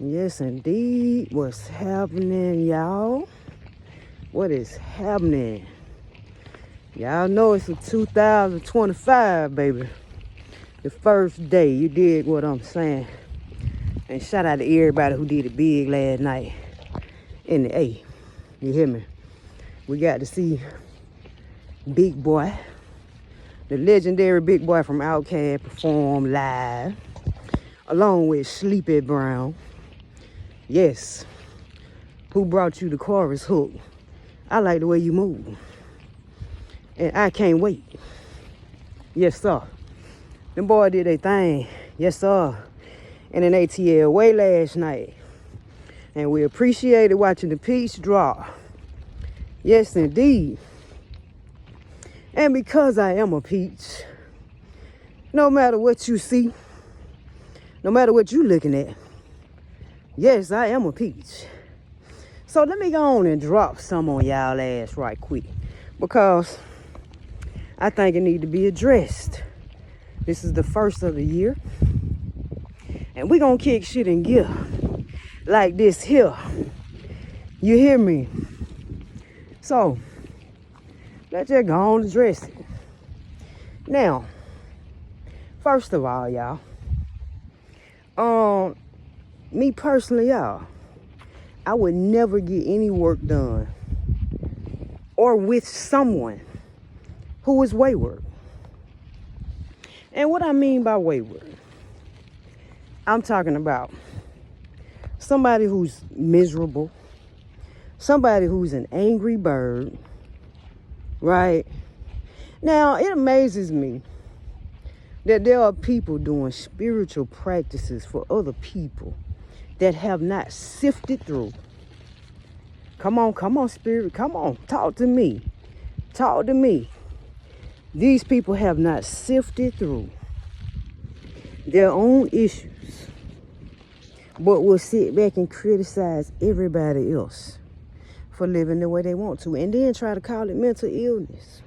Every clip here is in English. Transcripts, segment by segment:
Yes, indeed. What's happening, y'all? What is happening? Y'all know it's a 2025, baby. The first day. You dig what I'm saying? And shout out to everybody who did it big last night in the A. You hear me? We got to see Big Boy, the legendary Big Boy from Outkast, perform live, along with Sleepy Brown. Yes. Who brought you the chorus hook? I like the way you move. And I can't wait. Yes, sir. Them boys did their thing. Yes, sir. In an ATL way last night. And we appreciated watching the peach drop. Yes, indeed. And because I am a peach, no matter what you see, no matter what you looking at, yes, I am a peach. So let me go on and drop some on y'all ass right quick. Because I think it need to be addressed. This is the first of the year. And we gonna kick shit in gear. Like this here. You hear me? So, let's just go on and address it. Now, first of all, y'all. Me personally, y'all, I would never get any work done or with someone who is wayward. And what I mean by wayward, I'm talking about somebody who's miserable, somebody who's an angry bird, right? Now, it amazes me that there are people doing spiritual practices for other people that have not sifted through. Come on, spirit, come on, talk to me. Talk to me. These people have not sifted through their own issues, but will sit back and criticize everybody else for living the way they want to, and then try to call it mental illness.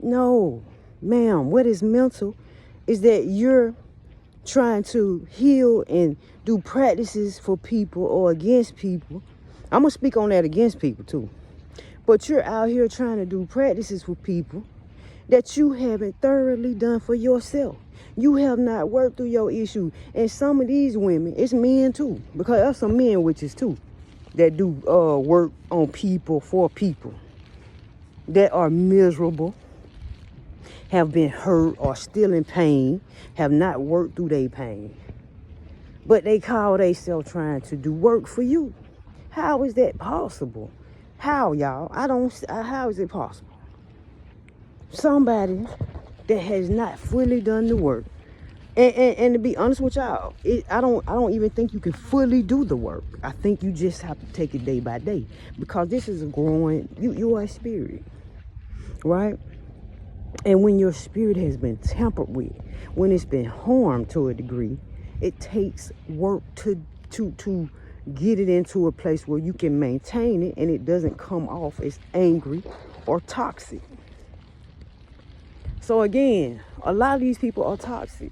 No, ma'am, what is mental is that you're trying to heal and do practices for people or against people. I'm going to speak on that against people too. But you're out here trying to do practices for people that you haven't thoroughly done for yourself. You have not worked through your issue. And some of these women, it's men too, because there's some men witches too that do work on people for people that are miserable, have been hurt or still in pain, have not worked through their pain. But they call themselves trying to do work for you. How is that possible? How, y'all? How is it possible? Somebody that has not fully done the work. And to be honest with y'all, I don't even think you can fully do the work. I think you just have to take it day by day. Because this is a growing, you are a spirit, right? And when your spirit has been tampered with, when it's been harmed to a degree, it takes work to get it into a place where you can maintain it and it doesn't come off as angry or toxic. So again, a lot of these people are toxic.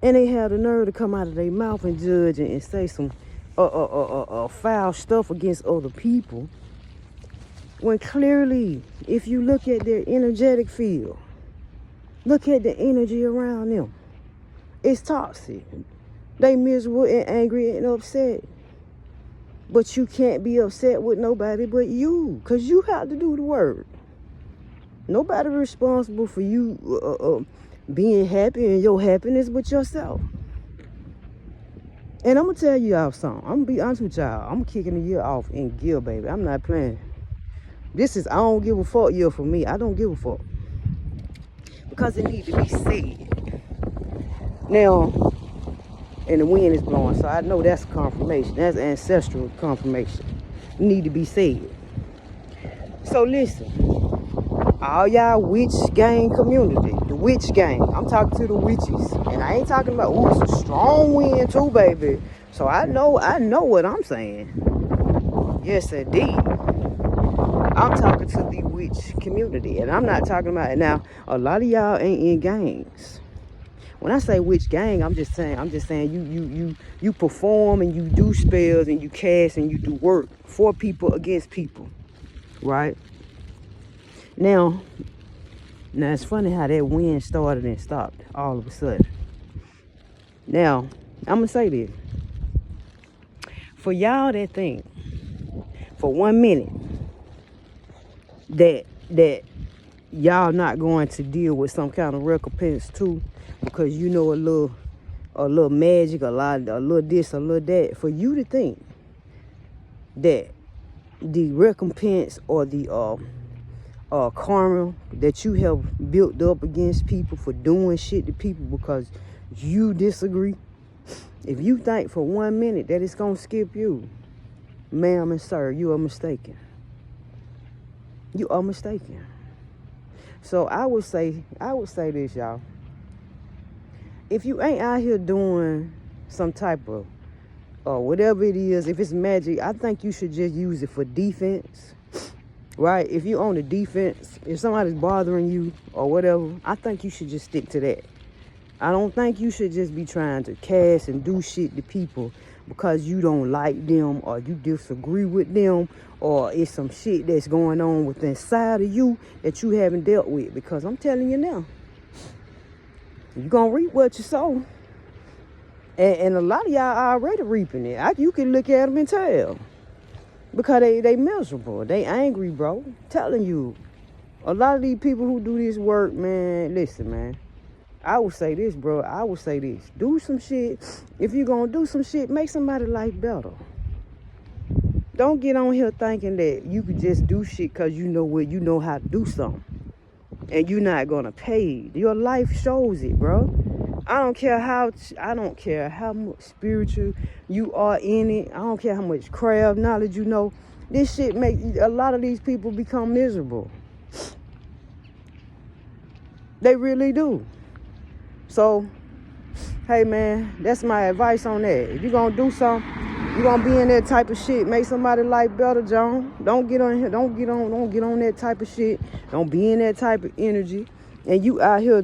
And they have the nerve to come out of their mouth and judge and say some foul stuff against other people. When clearly, if you look at their energetic field, look at the energy around them, it's toxic. They miserable and angry and upset. But you can't be upset with nobody but you, because you have to do the work. Nobody responsible for you being happy and your happiness but yourself. And I'm going to tell y'all something. I'm going to be honest with y'all. I'm kicking the year off in gear, baby. I'm not playing. This is I don't give a fuck year for me. I don't give a fuck. Because it needs to be said. Now, and the wind is blowing, so I know that's confirmation. That's ancestral confirmation. It need to be said. So listen, all y'all witch gang community, the witch gang. I'm talking to the witches. And I ain't talking about, ooh, it's a strong wind too, baby. So I know what I'm saying. Yes, indeed. I'm talking to the witch community, and I'm not talking about it now. A lot of y'all ain't in gangs, When I say witch gang, I'm just saying you perform and you do spells and you cast and you do work for people against people, right? Now it's funny how that wind started and stopped all of a sudden. Now, I'm gonna say this. For y'all that think for 1 minute that y'all not going to deal with some kind of recompense too, because you know a little magic, a little this, a little that, for you to think that the recompense or the karma that you have built up against people for doing shit to people because you disagree, if you think for 1 minute that it's gonna skip you, ma'am and sir, you are mistaken. You are mistaken. So I would say this, y'all. If you ain't out here doing some type of whatever it is, if it's magic, I think you should just use it for defense, right? If you on the defense, if somebody's bothering you or whatever, I think you should just stick to that. I don't think you should just be trying to cast and do shit to people because you don't like them or you disagree with them or it's some shit that's going on within inside of you that you haven't dealt with. Because I'm telling you now, you're going to reap what you sow. And a lot of y'all are already reaping it. You can look at them and tell. Because they miserable. They angry, bro. I'm telling you. A lot of these people who do this work, man, listen, man. I would say this, bro. I would say this. Do some shit. If you're going to do some shit, make somebody's life better. Don't get on here thinking that you could just do shit because you know how to do something. And you're not going to pay. Your life shows it, bro. I don't care how much spiritual you are in it. I don't care how much craft knowledge you know. This shit makes a lot of these people become miserable. They really do. So, hey man, that's my advice on that. If you're gonna do something, you're gonna be in that type of shit, make somebody's life better, John. Don't get on here, don't get on that type of shit. Don't be in that type of energy. And you out here,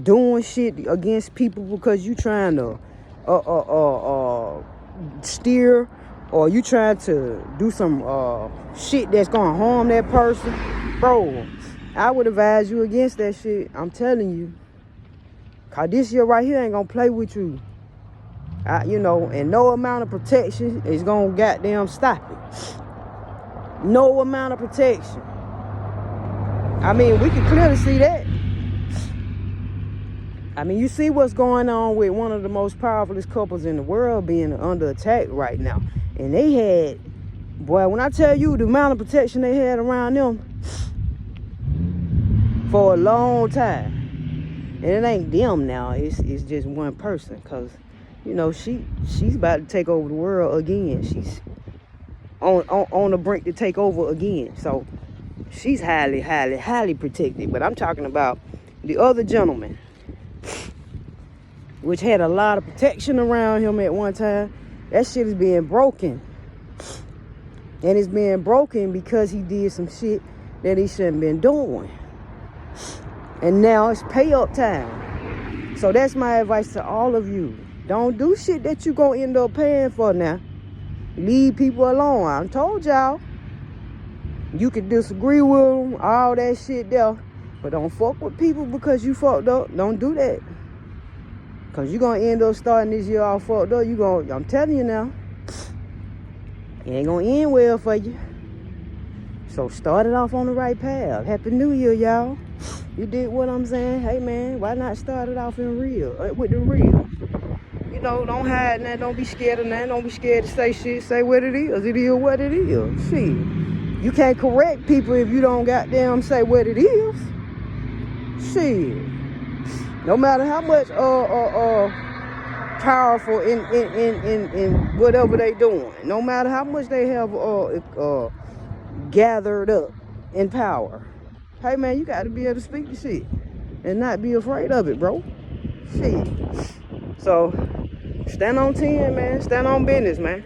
doing shit against people because you trying to steer, or you trying to do some shit that's gonna harm that person. Bro, I would advise you against that shit. I'm telling you. Cause this year right here ain't gonna play with you. And no amount of protection is gonna goddamn stop it. No amount of protection. I mean, we can clearly see that. I mean, you see what's going on with one of the most powerfulest couples in the world being under attack right now. And they had, boy, when I tell you the amount of protection they had around them for a long time. And it ain't them now. It's just one person. Because, she's about to take over the world again. She's on the brink to take over again. So, she's highly, highly, highly protected. But I'm talking about the other gentleman, which had a lot of protection around him at one time. That shit is being broken. And it's being broken because he did some shit that he shouldn't been doing. And now it's pay up time. So that's my advice to all of you. Don't do shit that you gonna end up paying for now. Leave people alone. I told y'all. You can disagree with them, all that shit there. But don't fuck with people because you fucked up. Don't do that. Because you're gonna end up starting this year all fucked up. I'm telling you now. It ain't gonna end well for you. So start it off on the right path. Happy New Year, y'all. You did what I'm saying? Hey, man, why not start it off in real, with the real? Don't hide nothing. Don't be scared of nothing. Don't be scared to say shit. Say what it is. It is what it is. Shit. You can't correct people if you don't goddamn say what it is. Shit. No matter how much powerful in whatever they doing. No matter how much they have gathered up in power. Hey man, you gotta be able to speak the shit and not be afraid of it, bro. Shit. So stand on 10, man. Stand on business, man.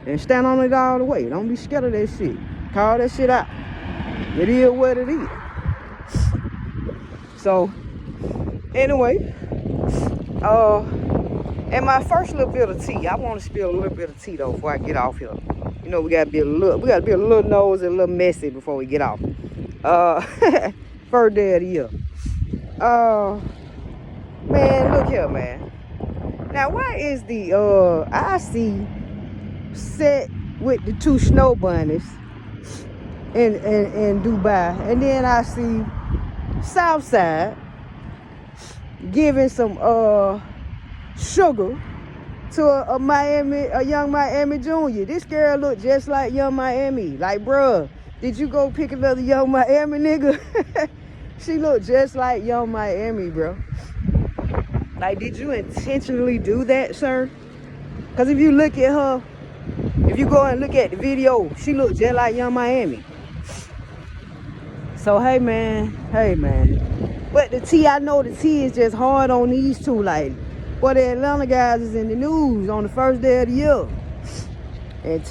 And stand on it all the way. Don't be scared of that shit. Call that shit out. It is what it is. So anyway, And my first little bit of tea, I want to spill a little bit of tea though before I get off here. You know, we gotta be a little nosy and a little messy before we get off. First day of the year. Man, look here, man. Now, why is the IC set with the 2 snow bunnies in Dubai, and then I see Southside giving some sugar to a young Miami junior? This girl look just like young Miami. Like, bruh, did you go pick another young Miami nigga? She look just like young Miami, bro. Like, did you intentionally do that, sir? Because if you look at her, if you go and look at the video, she look just like young Miami. So, hey, man. But the tea, I know the tea is just hard on these two. Like, boy, the Atlanta guys is in the news on the first day of the year. And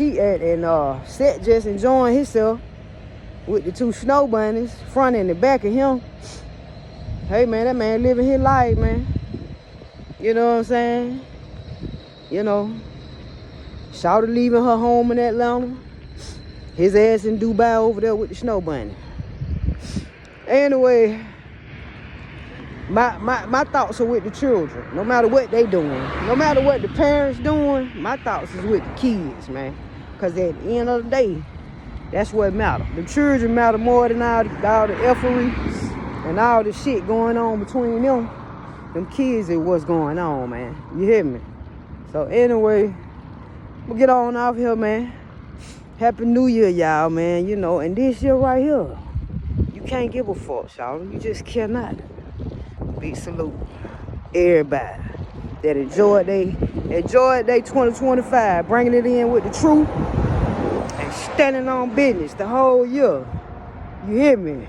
Seth just enjoying himself with the 2 snow bunnies, front and the back of him. Hey, man, that man living his life, man. You know what I'm saying? You know, Shawty leaving her home in Atlanta. His ass in Dubai over there with the snow bunny. Anyway, my thoughts are with the children. No matter what they doing, no matter what the parents doing, my thoughts is with the kids, man. Because at the end of the day, that's what matters. The children matter more than all the effery and all the shit going on between them. Them kids is what's going on, man. You hear me? So anyway, we'll get on off here, man. Happy New Year, y'all, man. You know, and this year right here, you can't give a fuck, y'all. You just cannot. Big salute everybody that enjoyed their 2025, bringing it in with the truth and standing on business the whole year. You hear me?